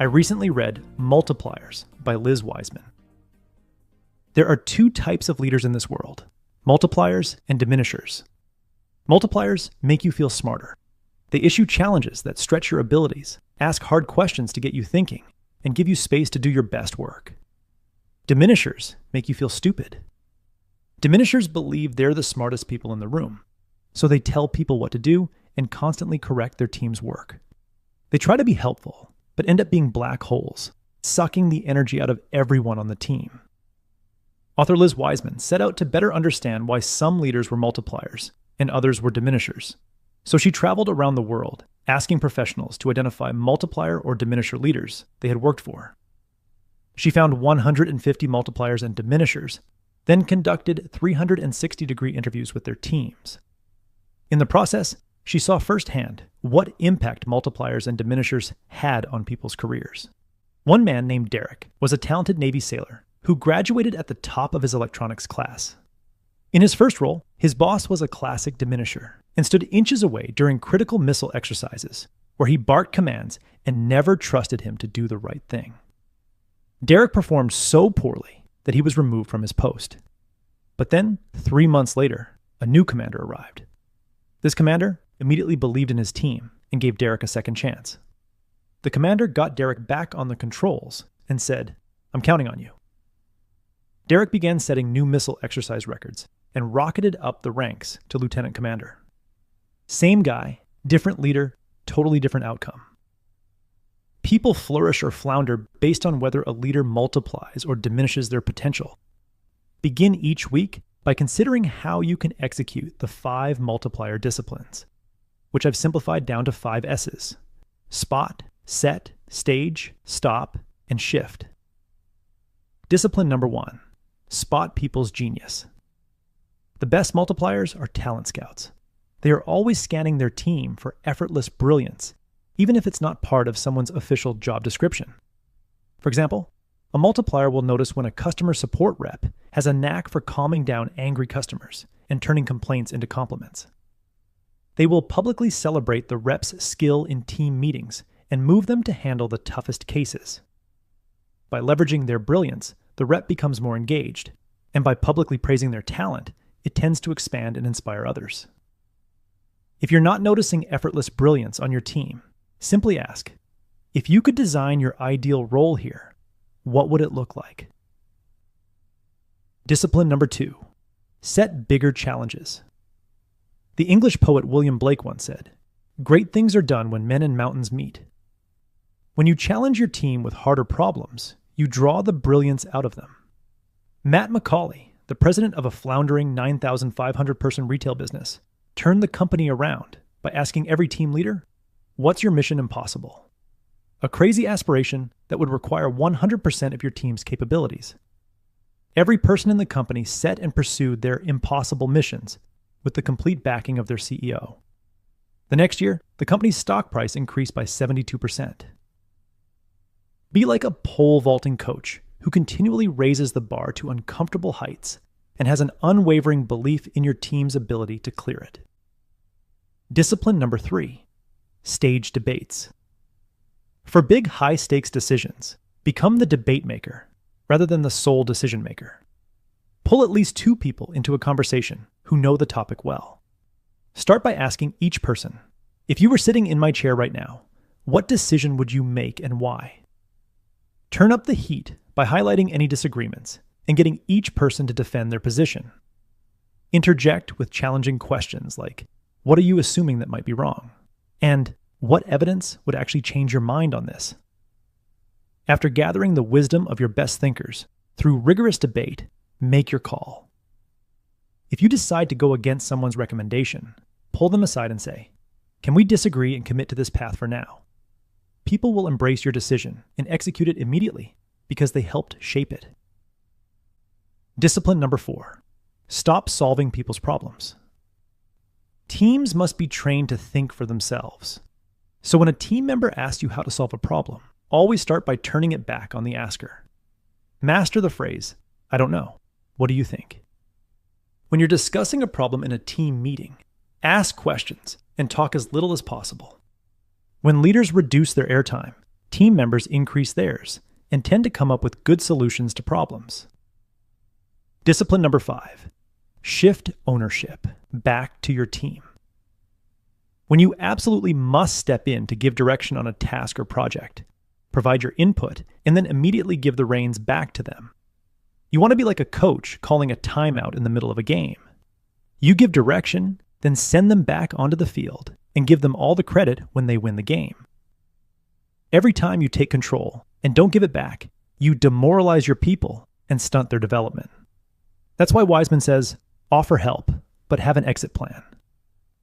I recently read Multipliers by Liz Wiseman. There are two types of leaders in this world, multipliers and diminishers. Multipliers make you feel smarter. They issue challenges that stretch your abilities, ask hard questions to get you thinking, and give you space to do your best work. Diminishers make you feel stupid. Diminishers believe they're the smartest people in the room, so they tell people what to do and constantly correct their team's work. They try to be helpful, but end up being black holes, sucking the energy out of everyone on the team. Author Liz Wiseman set out to better understand why some leaders were multipliers and others were diminishers. So she traveled around the world, asking professionals to identify multiplier or diminisher leaders they had worked for. She found 150 multipliers and diminishers, then conducted 360-degree interviews with their teams. In the process, she saw firsthand what impact multipliers and diminishers had on people's careers. One man named Derek was a talented Navy sailor who graduated at the top of his electronics class. In his first role, his boss was a classic diminisher and stood inches away during critical missile exercises, where he barked commands and never trusted him to do the right thing. Derek performed so poorly that he was removed from his post. But then, 3 months later, a new commander arrived. This commander immediately believed in his team and gave Derek a second chance. The commander got Derek back on the controls and said, "I'm counting on you." Derek began setting new missile exercise records and rocketed up the ranks to lieutenant commander. Same guy, different leader, totally different outcome. People flourish or flounder based on whether a leader multiplies or diminishes their potential. Begin each week by considering how you can execute the 5 multiplier disciplines, which I've simplified down to 5 S's: spot, set, stage, stop, and shift. Discipline number 1, spot people's genius. The best multipliers are talent scouts. They are always scanning their team for effortless brilliance, even if it's not part of someone's official job description. For example, a multiplier will notice when a customer support rep has a knack for calming down angry customers and turning complaints into compliments. They will publicly celebrate the rep's skill in team meetings and move them to handle the toughest cases. By leveraging their brilliance, the rep becomes more engaged, and by publicly praising their talent, it tends to expand and inspire others. If you're not noticing effortless brilliance on your team, simply ask, if you could design your ideal role here, what would it look like? Discipline number 2, set bigger challenges. The English poet William Blake once said, "Great things are done when men and mountains meet." When you challenge your team with harder problems, you draw the brilliance out of them. Matt McCauley, the president of a floundering 9,500-person retail business, turned the company around by asking every team leader, "What's your mission impossible?" A crazy aspiration that would require 100% of your team's capabilities. Every person in the company set and pursued their impossible missions with the complete backing of their CEO. The next year, the company's stock price increased by 72%. Be like a pole vaulting coach who continually raises the bar to uncomfortable heights and has an unwavering belief in your team's ability to clear it. Discipline number 3, stage debates. For big, high-stakes decisions, become the debate maker rather than the sole decision maker. Pull at least 2 people into a conversation who know the topic well. Start by asking each person, "If you were sitting in my chair right now, what decision would you make and why?" Turn up the heat by highlighting any disagreements and getting each person to defend their position. Interject with challenging questions like, "What are you assuming that might be wrong?" And "What evidence would actually change your mind on this?" After gathering the wisdom of your best thinkers through rigorous debate, make your call. If you decide to go against someone's recommendation, pull them aside and say, "Can we disagree and commit to this path for now?" People will embrace your decision and execute it immediately because they helped shape it. Discipline number 4, stop solving people's problems. Teams must be trained to think for themselves. So when a team member asks you how to solve a problem, always start by turning it back on the asker. Master the phrase, "I don't know. What do you think?" When you're discussing a problem in a team meeting, ask questions and talk as little as possible. When leaders reduce their airtime, team members increase theirs and tend to come up with good solutions to problems. Discipline number 5, shift ownership back to your team. When you absolutely must step in to give direction on a task or project, provide your input, and then immediately give the reins back to them. You want to be like a coach calling a timeout in the middle of a game. You give direction, then send them back onto the field and give them all the credit when they win the game. Every time you take control and don't give it back, you demoralize your people and stunt their development. That's why Wiseman says, offer help, but have an exit plan.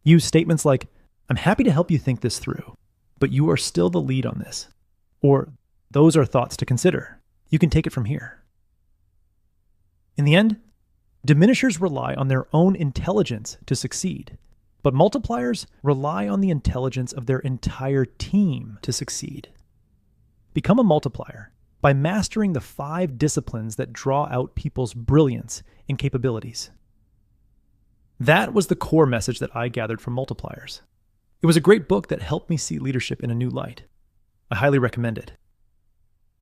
Use statements like, I'm happy to help you think this through, but you are still the lead on this. Or, those are thoughts to consider. You can take it from here. In the end, diminishers rely on their own intelligence to succeed, but multipliers rely on the intelligence of their entire team to succeed. Become a multiplier by mastering the 5 disciplines that draw out people's brilliance and capabilities. That was the core message that I gathered from Multipliers. It was a great book that helped me see leadership in a new light. I highly recommend it.